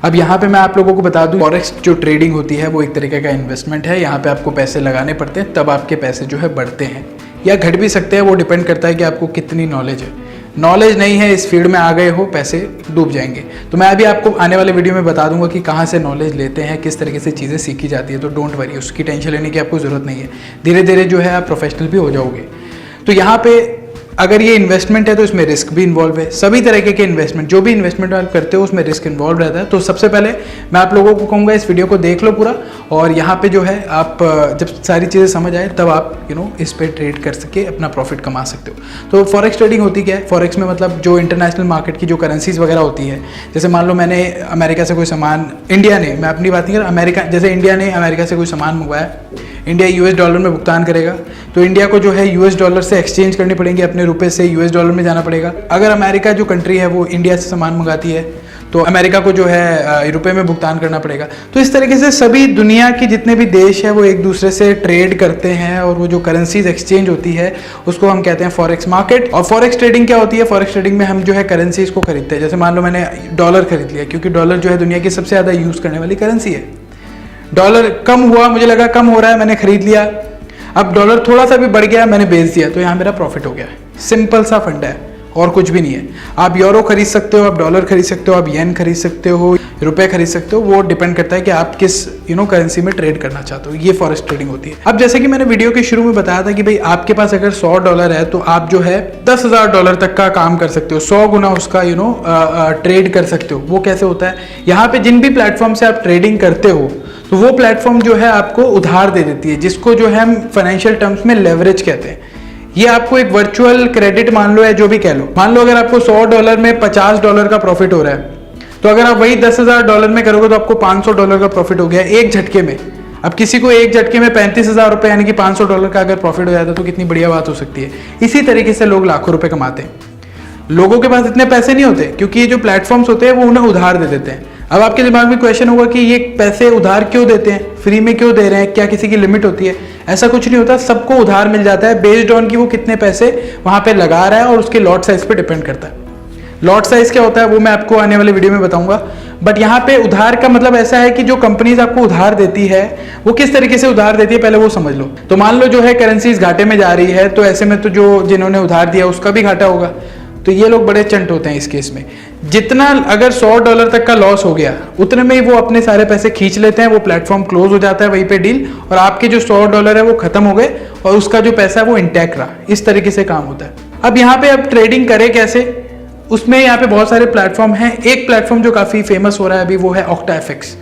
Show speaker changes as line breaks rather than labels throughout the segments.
अब यहाँ पे मैं आप लोगों को बता दूं, फॉरेक्स जो ट्रेडिंग होती है वो एक तरीके का इन्वेस्टमेंट है। यहाँ पे आपको पैसे लगाने पड़ते हैं, तब आपके पैसे जो है बढ़ते हैं या घट भी सकते हैं। वो डिपेंड करता है कि आपको कितनी नॉलेज है। नॉलेज नहीं है, इस फील्ड में आ गए हो, पैसे डूब जाएंगे। तो मैं अभी आपको आने वाले वीडियो में बता दूंगा कि कहाँ से नॉलेज लेते हैं, किस तरीके से चीज़ें सीखी जाती है। तो डोंट वरी, उसकी टेंशन लेने की आपको ज़रूरत नहीं है। धीरे धीरे जो है आप प्रोफेशनल भी हो जाओगे। तो यहाँ पे अगर ये इन्वेस्टमेंट है तो इसमें रिस्क भी इन्वॉल्व है। सभी तरीके के इन्वेस्टमेंट, जो भी इन्वेस्टमेंट आप करते हो उसमें रिस्क इन्वॉल्व रहता है। तो सबसे पहले मैं आप लोगों को कहूँगा इस वीडियो को देख लो पूरा, और यहाँ पे जो है आप जब सारी चीज़ें समझ आए तब आप इस पे ट्रेड कर सके, अपना प्रॉफिट कमा सकते हो। तो फॉरेक्स ट्रेडिंग होती क्या है? फॉरेक्स में मतलब जो इंटरनेशनल मार्केट की जो करेंसीज वगैरह होती है, जैसे मान लो मैंने अमेरिका से कोई सामान, इंडिया ने, मैं अपनी बात नहीं कर रहा, अमेरिका, जैसे इंडिया ने अमेरिका से कोई सामान मंगवाया, इंडिया यूएस डॉलर में भुगतान करेगा, तो इंडिया को जो है यूएस डॉलर से एक्सचेंज करनी पड़ेंगे, अपने रुपए से यूएस डॉलर में जाना पड़ेगा। अगर अमेरिका जो कंट्री है वो इंडिया से सामान मंगाती है तो अमेरिका को जो है रुपए में भुगतान करना पड़ेगा। तो इस तरीके से सभी दुनिया के जितने भी देश है वो एक दूसरे से ट्रेड करते हैं, और वो जो करेंसीज एक्सचेंज होती है उसको हम कहते हैं फॉरेक्स मार्केट। और फॉरेक्स ट्रेडिंग क्या होती है? फॉरेक्स ट्रेडिंग में हम जो है करेंसीज को खरीदते हैं। जैसे मान लो मैंने डॉलर खरीद लिया, क्योंकि डॉलर जो है दुनिया की सबसे ज़्यादा यूज़ करने वाली करेंसी है। डॉलर कम हुआ, मुझे लगा कम हो रहा है, मैंने खरीद लिया। अब डॉलर थोड़ा सा भी बढ़ गया, मैंने बेच दिया, तो यहाँ मेरा प्रॉफिट हो गया। सिंपल सा फंडा है और कुछ भी नहीं है। आप यूरो खरीद सकते हो, आप डॉलर खरीद सकते हो, आप येन खरीद सकते हो, रुपए खरीद सकते हो। वो डिपेंड करता है कि आप किस करेंसी में ट्रेड करना चाहते हो। ये फॉरेक्स ट्रेडिंग होती है। अब जैसे कि मैंने वीडियो के शुरू में बताया था कि भाई आपके पास अगर $100 है तो आप जो है $10,000 तक का काम कर सकते हो, 100 गुना उसका ट्रेड कर सकते हो। वो कैसे होता है? यहाँ पे जिन भी प्लेटफॉर्म से आप ट्रेडिंग करते हो तो वो प्लेटफॉर्म जो है आपको उधार दे देती है, जिसको जो है हम फाइनेंशियल टर्म्स में लेवरेज कहते हैं। ये आपको एक वर्चुअल क्रेडिट मान लो, या जो भी कह लो। मान लो अगर आपको $100 में $50 का प्रॉफिट हो रहा है, तो अगर आप वही $10,000 में करोगे तो आपको $500 का प्रॉफिट हो गया एक झटके में। अब किसी को एक झटके में $35,000 यानी कि $500 का अगर प्रॉफिट हो जाता है तो कितनी बढ़िया बात हो सकती है। इसी तरीके से लोग लाखों रुपए कमाते हैं। लोगों के पास इतने पैसे नहीं होते, क्योंकि ये जो प्लेटफॉर्म्स होते हैं वो उन्हें उधार दे देते हैं। अब आपके दिमाग में क्वेश्चन होगा कि ये पैसे उधार क्यों देते हैं, फ्री में क्यों दे रहे हैं, क्या किसी की लिमिट होती है? ऐसा कुछ नहीं होता, सबको उधार मिल जाता है बेस्ड ऑन कि वो कितने पैसे वहां पे लगा रहा है, और उसके लॉट साइज पे डिपेंड करता है। लॉट साइज क्या होता है वो मैं आपको आने वाले वीडियो में बताऊंगा। बट यहाँ पे उधार का मतलब ऐसा है कि जो कंपनीज आपको उधार देती है वो किस तरीके से उधार देती है पहले वो समझ लो। तो मान लो जो है करेंसीज घाटे में जा रही है, तो ऐसे में तो जो जिन्होंने उधार दिया उसका भी घाटा होगा। तो ये लोग बड़े चंट होते हैं इस केस में। जितना अगर $100 तक का लॉस हो गया उतने में ही वो अपने सारे पैसे खींच लेते हैं, वो प्लेटफॉर्म क्लोज हो जाता है वहीं पे डील, और आपके जो $100 है वो खत्म हो गए और उसका जो पैसा है वो इंटैक्ट रहा। इस तरीके से काम होता है। अब यहाँ पे अब ट्रेडिंग करें कैसे? उसमें यहाँ पे बहुत सारे प्लेटफॉर्म हैं। एक प्लेटफॉर्म जो काफी फेमस हो रहा है अभी वो है OctaFX।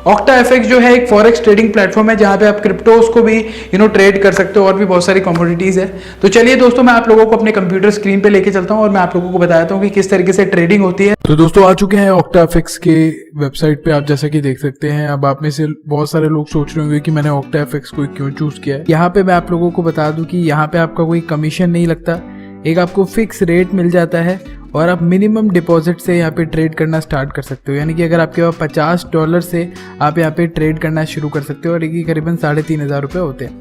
OctaFX जो है एक फॉरेक्स ट्रेडिंग प्लेटफॉर्म है जहाँ पे आप क्रिप्टोस को भी ट्रेड कर सकते हो, और भी बहुत सारी कमोडिटीज है। तो चलिए दोस्तों, मैं आप लोगों को अपने कंप्यूटर स्क्रीन पे लेके चलता हूँ और मैं आप लोगों को बताता हूँ कि किस तरीके से ट्रेडिंग होती है। तो दोस्तों आ चुके हैं OctaFX के वेबसाइट पे, आप जैसा कि देख सकते हैं। अब आप में से बहुत सारे लोग सोच रहे होंगे कि मैंने OctaFX को क्यों चूज किया है। यहाँ पे मैं आप लोगों को बता दूं कि यहाँ पे आपका कोई कमीशन नहीं लगता, एक आपको फिक्स रेट मिल जाता है, और आप मिनिमम डिपॉजिट से यहाँ पे ट्रेड करना स्टार्ट कर सकते हो। यानी कि अगर आपके पास $50 से आप यहाँ पे ट्रेड करना शुरू कर सकते हो, और ये करीबन 3,500 रुपये होते हैं,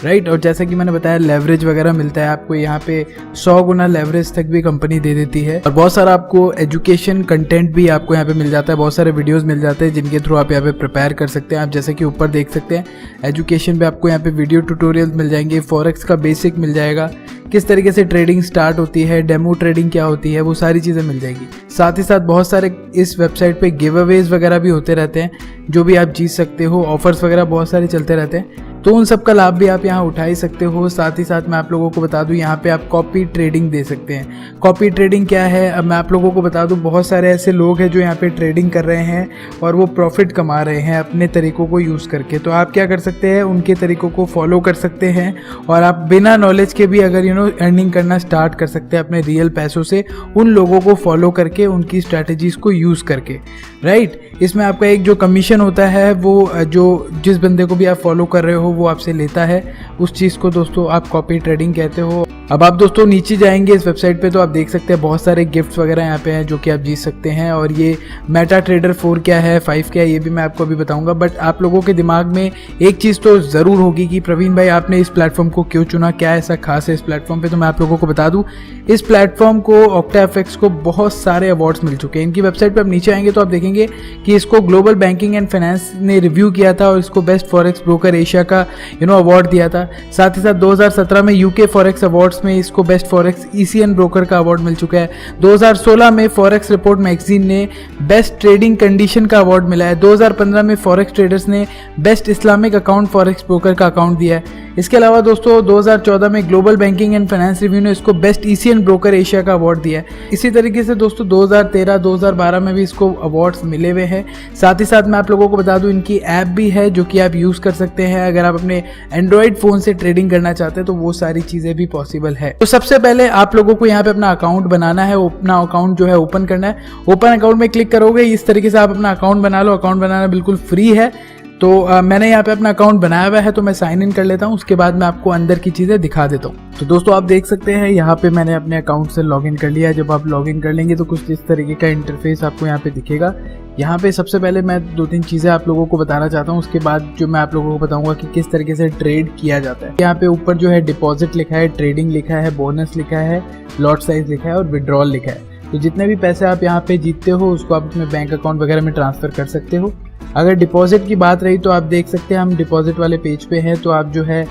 राइट। और जैसा कि मैंने बताया लेवरेज वगैरह मिलता है आपको। यहाँ पे 100 गुना लेवरेज तक भी कंपनी दे देती है, और बहुत सारा आपको एजुकेशन कंटेंट भी आपको यहाँ पे मिल जाता है। बहुत सारे वीडियोस मिल जाते हैं जिनके थ्रू आप यहाँ पे प्रिपेयर कर सकते हैं। आप जैसे कि ऊपर देख सकते हैं एजुकेशन पे आपको यहाँ पे वीडियो ट्यूटोरियल मिल जाएंगे, फॉरेक्स का बेसिक मिल जाएगा, किस तरीके से ट्रेडिंग स्टार्ट होती है, डेमो ट्रेडिंग क्या होती है, वो सारी चीज़ें मिल जाएगी। साथ ही साथ बहुत सारे इस वेबसाइट पे गिव अवेज वगैरह भी होते रहते हैं, जो भी आप जीत सकते हो। ऑफर्स वगैरह बहुत सारे चलते रहते हैं, तो उन सब का लाभ भी आप यहाँ उठा ही सकते हो। साथ ही साथ मैं आप लोगों को बता दूं यहाँ पे आप कॉपी ट्रेडिंग दे सकते हैं। कॉपी ट्रेडिंग क्या है अब मैं आप लोगों को बता दूं, बहुत सारे ऐसे लोग हैं जो यहाँ पे ट्रेडिंग कर रहे हैं और वो प्रॉफिट कमा रहे हैं अपने तरीकों को यूज़ करके। तो आप क्या कर सकते हैं, उनके तरीकों को फॉलो कर सकते हैं, और आप बिना नॉलेज के भी अगर अर्निंग करना स्टार्ट कर सकते हैं अपने रियल पैसों से, उन लोगों को फॉलो करके, उनकी स्ट्रैटेजीज को यूज़ करके, राइट। इसमें आपका एक जो कमीशन होता है वो जो जिस बंदे को भी आप फॉलो कर रहे हो वो आपसे लेता है, उस चीज़ को दोस्तों आप कॉपी ट्रेडिंग कहते हो। अब आप दोस्तों नीचे जाएंगे इस वेबसाइट पे तो आप देख सकते हैं बहुत सारे गिफ्ट्स वगैरह यहाँ पे हैं जो कि आप जीत सकते हैं। और ये मेटा ट्रेडर 4 क्या है, 5 क्या है, ये भी मैं आपको अभी बताऊंगा। बट आप लोगों के दिमाग में एक चीज़ तो ज़रूर होगी कि प्रवीण भाई आपने इस प्लेटफॉर्म को क्यों चुना, क्या ऐसा खास है इस प्लेटफॉर्म पे। तो मैं आप लोगों को बता दूं, इस प्लेटफॉर्म को OctaFX को बहुत सारे अवार्ड्स मिल चुके हैं। इनकी वेबसाइट पर आप नीचे आएंगे तो आप देखेंगे कि इसको ग्लोबल बैंकिंग एंड फाइनेंस ने रिव्यू किया था और इसको बेस्ट फॉरेक्स ब्रोकर एशिया का अवार्ड दिया था। साथ ही साथ 2017 में UK फॉरेक्स अवार्ड्स में इसको बेस्ट फॉरेक्स ECN ब्रोकर का अवार्ड मिल चुका है। 2016 में फॉरेक्स रिपोर्ट मैगजीन ने बेस्ट ट्रेडिंग कंडीशन का अवार्ड मिला है। 2015 में फॉरेक्स ट्रेडर्स ने best Islamic account forex broker का अकाउंट दिया है। इसके अलावा दोस्तों 2014 में global banking and finance review ने इसको बेस्ट ECN ब्रोकर एशिया का अवार्ड दिया है। इसी तरीके से दोस्तों 2013, 2012 में भी इसको अवार्ड्स मिले हुए हैं। साथ ही साथ मैं आप लोगों को बता दूं, इनकी ऐप भी है जो कि आप यूज़ कर सकते हैं। अगर आप अपने एंड्रॉयड फ़ोन से ट्रेडिंग करना चाहते हैं तो वो सारी चीज़ें भी पॉसिबल है। तो सबसे पहले आप लोगों को यहाँ पे अपना अकाउंट बनाना है, अपना अकाउंट जो है ओपन करना है। ओपन अकाउंट में क्लिक करोगे, इस तरीके से आप अपना अकाउंट बना लो। अकाउंट बनाना बिल्कुल फ्री है। तो मैंने यहाँ पे अपना अकाउंट बनाया हुआ है तो मैं साइन इन कर लेता हूँ। उसके बाद मैं आपको अंदर की चीज़ें दिखा देता हूँ। तो दोस्तों आप देख सकते हैं यहाँ पे मैंने अपने अकाउंट से लॉगिन कर लिया है। जब आप लॉगिन कर लेंगे तो कुछ इस तरीके का इंटरफेस आपको यहाँ पे दिखेगा। यहाँ पे सबसे पहले मैं 2-3 चीज़ें आप लोगों को बताना चाहता हूँ, उसके बाद जो मैं आप लोगों को बताऊंगा कि किस तरीके से ट्रेड किया जाता है। यहाँ पे ऊपर जो है डिपॉजिट लिखा है, ट्रेडिंग लिखा है, बोनस लिखा है, लॉट साइज लिखा है और विड्रॉल लिखा है। तो जितने भी पैसे आप यहाँ पे जीतते हो उसको आप अपने बैंक अकाउंट वगैरह में ट्रांसफ़र कर सकते हो। अगर डिपॉजिट की बात रही तो आप देख सकते हैं हम डिपॉजिट वाले पेज पे हैं। तो आप जो है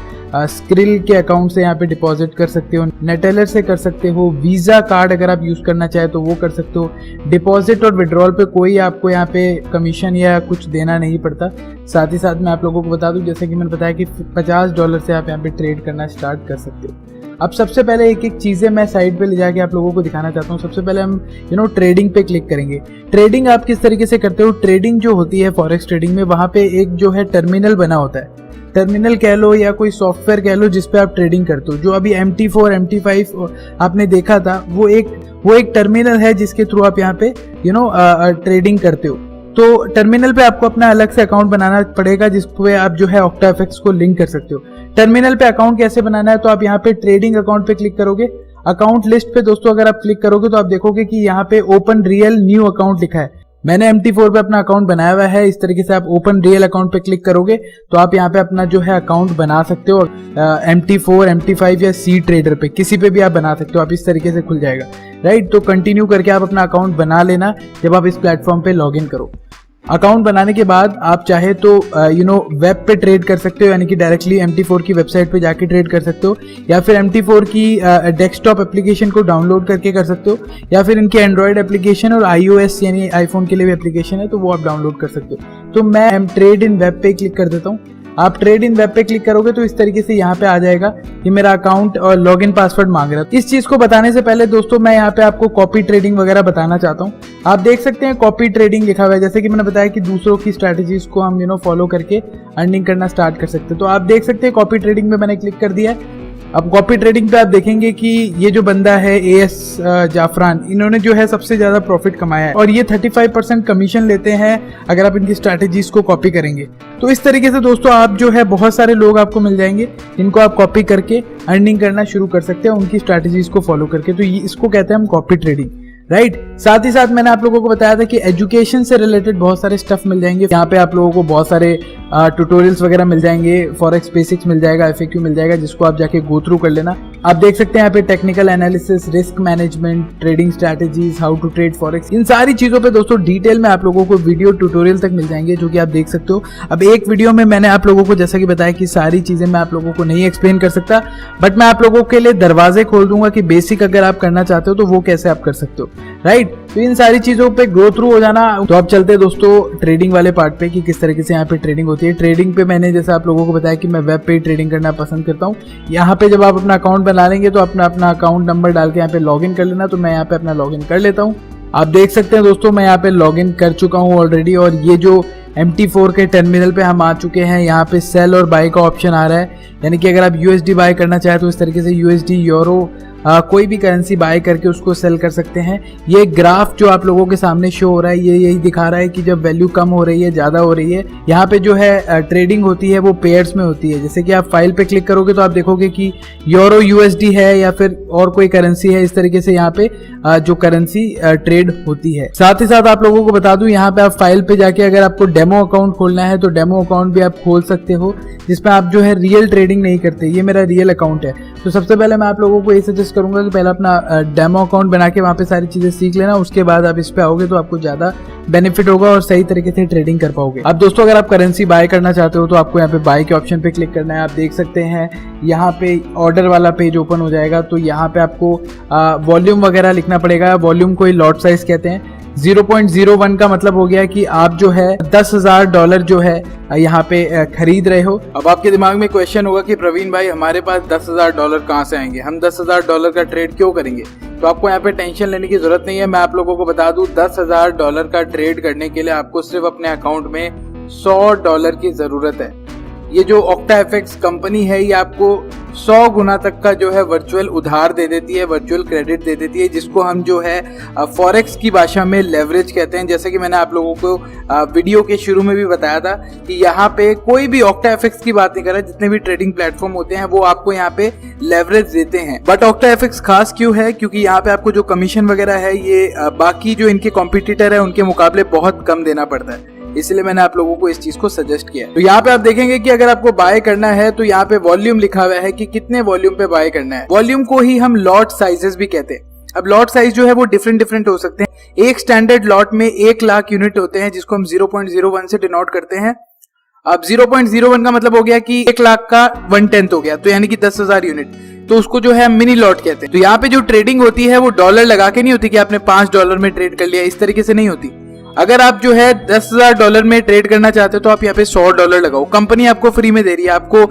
स्क्रिल के अकाउंट से यहाँ पे डिपॉजिट कर सकते हो, नेटेलर से कर सकते हो, वीज़ा कार्ड अगर आप यूज़ करना चाहे तो वो कर सकते हो। डिपॉजिट और विड्रॉल पे कोई आपको यहाँ पे कमीशन या कुछ देना नहीं पड़ता। साथ ही साथ मैं आप लोगों को बता दूं, जैसे कि मैंने बताया कि $50 से आप यहाँ पे ट्रेड करना स्टार्ट कर सकते हो। अब सबसे पहले एक एक चीज़ें मैं साइड पे ले जाके आप लोगों को दिखाना चाहता हूँ। सबसे पहले हम ट्रेडिंग पे क्लिक करेंगे। ट्रेडिंग आप किस तरीके से करते हो, ट्रेडिंग जो होती है फॉरेक्स ट्रेडिंग में, वहाँ पे एक जो है टर्मिनल बना होता है। टर्मिनल कह लो या कोई सॉफ्टवेयर कह लो जिस पे आप ट्रेडिंग करते हो। जो अभी MT4 MT5 आपने देखा था वो एक टर्मिनल है जिसके थ्रू आप यहाँ पे ट्रेडिंग करते हो। तो टर्मिनल पे आपको अपना अलग से अकाउंट बनाना पड़ेगा जिस पे आप जो है OctaFX को लिंक कर सकते हो। टर्मिनल पे अकाउंट कैसे बनाना है, तो आप यहाँ पे ट्रेडिंग अकाउंट पे क्लिक करोगे। अकाउंट लिस्ट पे दोस्तों अगर आप क्लिक करोगे तो आप देखोगे कि यहाँ पे ओपन रियल न्यू अकाउंट लिखा है। मैंने MT4 पे अपना अकाउंट बनाया हुआ है। इस तरीके से आप ओपन रियल अकाउंट पे क्लिक करोगे तो आप यहाँ पे अपना जो है अकाउंट बना सकते हो। MT4 MT5 या C ट्रेडर पे किसी पे भी आप बना सकते हो। आप इस तरीके से खुल जाएगा, राइट। तो कंटिन्यू करके आप अपना अकाउंट बना लेना जब आप इस प्लेटफॉर्म पे लॉग इन करो। अकाउंट बनाने के बाद आप चाहे तो वेब पे ट्रेड कर सकते हो, यानी कि डायरेक्टली MT4 की वेबसाइट पे जाके ट्रेड कर सकते हो, या फिर MT4 की डेस्कटॉप एप्लीकेशन को डाउनलोड करके कर सकते हो, या फिर इनके एंड्रॉयड एप्लीकेशन और iOS यानी आईफोन के लिए भी एप्लीकेशन है तो वो आप डाउनलोड कर सकते हो। तो मैं ट्रेड इन वेब पे क्लिक कर देता हूँ। आप ट्रेड इन वेब पे क्लिक करोगे तो इस तरीके से यहाँ पे आ जाएगा कि मेरा अकाउंट और लॉगिन पासवर्ड मांग रहा है। इस चीज को बताने से पहले दोस्तों मैं यहाँ पे आपको कॉपी ट्रेडिंग वगैरह बताना चाहता हूँ। आप देख सकते हैं कॉपी ट्रेडिंग लिखा हुआ है। जैसे कि मैंने बताया कि दूसरों की स्ट्रैटेजीज को हम फॉलो करके अर्निंग करना स्टार्ट कर सकते हैं। तो आप देख सकते हैं कॉपी ट्रेडिंग में मैंने क्लिक कर दिया है। अब कॉपी ट्रेडिंग पे आप देखेंगे कि ये जो बंदा है AS जाफरान, इन्होंने जो है सबसे ज्यादा प्रॉफिट कमाया है और ये 35% कमीशन लेते हैं अगर आप इनकी स्ट्रैटेजीज को कॉपी करेंगे। तो इस तरीके से दोस्तों आप जो है बहुत सारे लोग आपको मिल जाएंगे जिनको आप कॉपी करके अर्निंग करना शुरू कर सकते हैं उनकी स्ट्रैटेजीज को फॉलो करके। तो इसको कहते हैं हम कॉपी ट्रेडिंग, राइट। साथ ही साथ मैंने आप लोगों को बताया था कि एजुकेशन से रिलेटेड बहुत सारे स्टफ मिल जाएंगे। यहाँ पे आप लोगों को बहुत सारे ट्यूटोरियल्स वगैरह मिल जाएंगे, फॉरेक्स बेसिक्स मिल जाएगा, FAQ मिल जाएगा, जिसको आप जाके गो थ्रू कर लेना। आप देख सकते हैं यहाँ पे technical analysis, risk management, trading strategies, how to trade forex, इन सारी चीजों पे दोस्तों डिटेल में आप लोगों को वीडियो ट्यूटोरियल तक मिल जाएंगे जो कि आप देख सकते हो। अब एक वीडियो में मैंने आप लोगों को जैसा कि बताया कि सारी चीजें मैं आप लोगों को नहीं एक्सप्लेन कर सकता, बट मैं आप लोगों के लिए दरवाजे खोल दूंगा कि बेसिक अगर आप करना चाहते हो तो वो कैसे आप कर सकते हो, राइट। तो इन सारी चीजों पे गो थ्रू हो जाना। तो आप चलते हैं दोस्तों ट्रेडिंग वाले पार्ट पे कि किस तरीके से यहाँ पे ट्रेडिंग होती है। ट्रेडिंग पे मैंने जैसे आप लोगों को बताया कि मैं वेब पे ट्रेडिंग करना पसंद करता हूँ। यहाँ पे जब आप अपना अकाउंट बना लेंगे तो अपना अकाउंट नंबर डाल के यहाँ पे लॉग इन कर लेना। तो मैं यहाँ पे अपना लॉग इन कर लेता हूँ। आप देख सकते हैं दोस्तों मैं यहाँ पे लॉग इन कर चुका हूँ ऑलरेडी और ये जो MT4 के टर्मिनल पे हम आ चुके हैं। यहाँ पे सेल और बाय का ऑप्शन आ रहा है, यानी कि अगर आप USD बाय करना चाहे तो इस तरीके से USD, यूरो, कोई भी करेंसी बाय करके उसको सेल कर सकते हैं। ये ग्राफ जो आप लोगों के सामने शो हो रहा है ये यही दिखा रहा है कि जब वैल्यू कम हो रही है, ज़्यादा हो रही है, यहाँ पे जो है ट्रेडिंग होती है वो पेयर्स में होती है। जैसे कि आप फाइल पे क्लिक करोगे तो आप देखोगे कि यूरो USD है या फिर और कोई करेंसी है, इस तरीके से यहाँ पे जो करेंसी ट्रेड होती है। साथ ही साथ आप लोगों को बता दूं, यहाँ पे आप फाइल पे जाके अगर आपको डेमो अकाउंट खोलना है तो डेमो अकाउंट भी आप खोल सकते हो, जिसमें आप जो है रियल ट्रेडिंग नहीं करते। ये मेरा रियल अकाउंट है। तो सबसे पहले मैं आप लोगों को ये सजेस्ट करूंगा कि पहले अपना डेमो अकाउंट बना के वहाँ पे सारी चीज़ें सीख लेना, उसके बाद आप इस पे आओगे तो आपको ज़्यादा बेनिफिट होगा और सही तरीके से ट्रेडिंग कर पाओगे। अब दोस्तों अगर आप करेंसी बाय करना चाहते हो तो आपको यहाँ पे बाय के ऑप्शन पे क्लिक करना है। आप देख सकते हैं यहाँ पे ऑर्डर वाला पेज ओपन हो जाएगा। तो यहाँ पे आपको वॉल्यूम वगैरह लिखना पड़ेगा। वॉल्यूम को ही लॉट साइज कहते हैं। 0.01 का मतलब हो गया कि आप जो है $10,000 जो है यहाँ पे खरीद रहे हो। अब आपके दिमाग में क्वेश्चन होगा कि प्रवीण भाई हमारे पास $10,000 कहाँ से आएंगे, हम $10,000 का ट्रेड क्यों करेंगे? तो आपको यहाँ पे टेंशन लेने की जरूरत नहीं है। मैं आप लोगों को बता दूं, $10,000 का ट्रेड करने के लिए आपको सिर्फ अपने अकाउंट में $100 की जरूरत है। ये जो OctaFX कंपनी है ये आपको 100 गुना तक का जो है वर्चुअल उधार दे देती है, वर्चुअल क्रेडिट दे देती है, जिसको हम जो है फॉरेक्स की भाषा में लेवरेज कहते हैं। जैसे कि मैंने आप लोगों को वीडियो के शुरू में भी बताया था कि यहाँ पे कोई भी OctaFX की बात नहीं कर रहा, जितने भी ट्रेडिंग प्लेटफॉर्म होते हैं वो आपको यहाँ पे लेवरेज देते हैं। बट OctaFX खास क्यों है? क्योंकि यहाँ पे आपको जो कमीशन वगैरह है ये बाकी जो इनके कॉम्पिटिटर है उनके मुकाबले बहुत कम देना पड़ता है, इसलिए मैंने आप लोगों को इस चीज को सजेस्ट किया। तो यहाँ पे आप देखेंगे कि अगर आपको बाय करना है तो यहाँ पे वॉल्यूम लिखा हुआ है कि कितने वॉल्यूम पे बाय करना है। वॉल्यूम को ही हम लॉट साइजेस भी कहते हैं। अब लॉट साइज जो है वो डिफरेंट हो सकते हैं। एक स्टैंडर्ड लॉट में 1 लाख यूनिट होते हैं, जिसको हम 0.01 से डिनोट करते हैं। अब 0.01 का मतलब हो गया कि 1 लाख का 1/10 हो गया, तो यानी कि 10,000 यूनिट, तो उसको जो है मिनी लॉट कहते हैं। तो यहाँ पे जो ट्रेडिंग होती है वो डॉलर लगा के नहीं होती कि आपने $5 में ट्रेड कर लिया, इस तरीके से नहीं होती। अगर आप जो है $10,000 में ट्रेड करना चाहते हो तो आप यहाँ पे $100 लगाओ। कंपनी आपको फ्री में दे रही है। आपको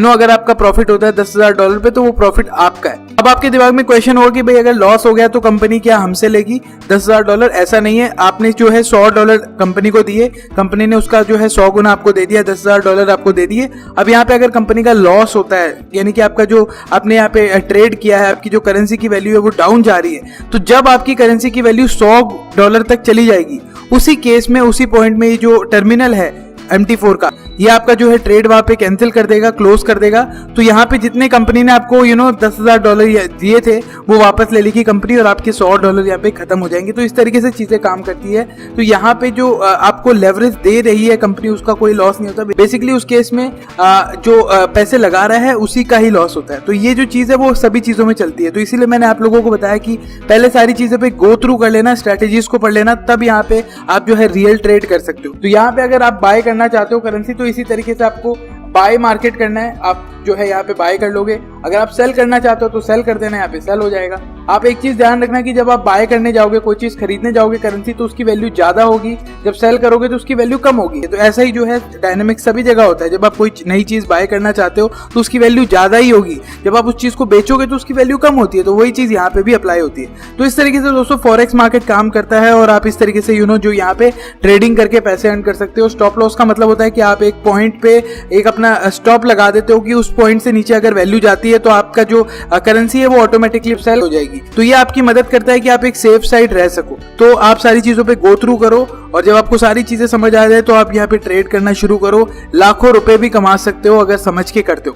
अगर आपका प्रॉफिट होता है $10,000 पे तो वो प्रॉफिट आपका है। अब आपके दिमाग में क्वेश्चन होगा कि भाई अगर लॉस हो गया तो कंपनी क्या हमसे लेगी $10,000? ऐसा नहीं है। आपने जो है $100 कंपनी को दिए, कंपनी ने उसका जो है 100 गुना आपको दे दिया, $10,000 आपको दे दिए। अब यहाँ पे अगर कंपनी का लॉस होता है, यानी कि आपका जो आपने यहाँ पे ट्रेड किया है, आपकी जो करेंसी की वैल्यू है वो डाउन जा रही है, तो जब आपकी करेंसी की वैल्यू $100 तक चली जाएगी, उसी केस में उसी पॉइंट में ये जो टर्मिनल है MT4 का, ये आपका जो है ट्रेड वहां पे कैंसिल कर देगा, क्लोज कर देगा। तो यहाँ पे जितने कंपनी ने आपको $10,000 दिए थे वो वापस ले लेगी कंपनी और आपके $100 यहाँ पे खत्म हो जाएंगे। तो इस तरीके से चीजें काम करती है। तो यहाँ पे जो आपको लेवरेज दे रही है कंपनी, उसका कोई लॉस नहीं होता। बेसिकली उस केस में जो पैसे लगा रहा है उसी का ही लॉस होता है। तो ये जो चीज है वो सभी चीजों में चलती है। तो इसीलिए मैंने आप लोगों को बताया कि पहले सारी चीजें पे गो थ्रू कर लेना, स्ट्रेटेजीज को पढ़ लेना, तब यहाँ पे आप जो है रियल ट्रेड कर सकते हो। तो यहाँ पे अगर आप बाय करना चाहते हो करेंसी तो इसी तरीके से आपको बाय मार्केट करना है। आप जो है यहाँ पे बाय कर लोगे। अगर आप सेल करना चाहते हो तो सेल कर देना, यहाँ पे सेल हो जाएगा। आप एक चीज ध्यान रखना कि जब आप बाय करने जाओगे, कोई चीज खरीदने जाओगे करेंसी, तो उसकी वैल्यू ज्यादा होगी, जब सेल करोगे तो उसकी वैल्यू कम होगी। तो ऐसा ही जो है डायनेमिक्स सभी जगह होता है। जब आप कोई नई चीज बाय करना चाहते हो तो उसकी वैल्यू ज्यादा ही होगी, जब आप उस चीज को बेचोगे तो उसकी वैल्यू कम होती है। तो वही चीज यहाँ पे भी अप्लाई होती है। तो इस तरीके से दोस्तों फॉरेक्स मार्केट काम करता है और आप इस तरीके से जो यहाँ पे ट्रेडिंग करके पैसे अर्न कर सकते हो। स्टॉप लॉस का मतलब होता है कि आप एक पॉइंट पे एक अपना स्टॉप लगा देते हो कि उस पॉइंट से नीचे अगर वैल्यू जाती है तो आपका जो करेंसी है वो ऑटोमेटिकली सेल हो जाएगी। तो ये आपकी मदद करता है कि आप एक सेफ साइड रह सको। तो आप सारी चीजों पे गो थ्रू करो और जब आपको सारी चीजें समझ आ जाए तो आप यहाँ पे ट्रेड करना शुरू करो। लाखों रुपए भी कमा सकते हो अगर समझ के करते हो,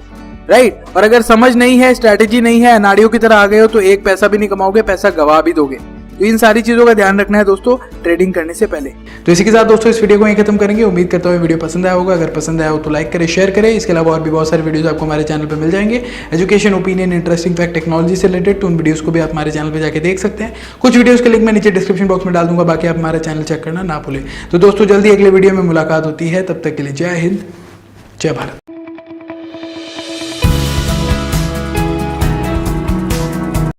राइट। और अगर समझ नहीं है, स्ट्रैटेजी नहीं है, अनाड़ियों की तरह आ गए हो तो एक पैसा भी नहीं कमाओगे, पैसा गवा भी दोगे। तो इन सारी चीजों का ध्यान रखना है दोस्तों ट्रेडिंग करने से पहले। तो इसी के साथ दोस्तों इस वीडियो को यहीं खत्म करेंगे। उम्मीद करता हूँ वीडियो पसंद आया होगा। अगर पसंद आया हो तो लाइक करें, शेयर करें। इसके अलावा और भी बहुत सारे वीडियोस आपको हमारे चैनल पर मिल जाएंगे, education, opinion, interesting fact, technology से रिलेटेड। तो उन वीडियोस को भी आप हमारे चैनल पर जाकर देख सकते हैं। कुछ वीडियोस के लिंक मैं नीचे डिस्क्रिप्शन बॉक्स में डाल दूंगा, बाकी आप हमारा चैनल चेक करना ना भूलें। तो दोस्तों जल्दी अगले वीडियो में मुलाकात होती है, तब तक के लिए जय हिंद, जय भारत।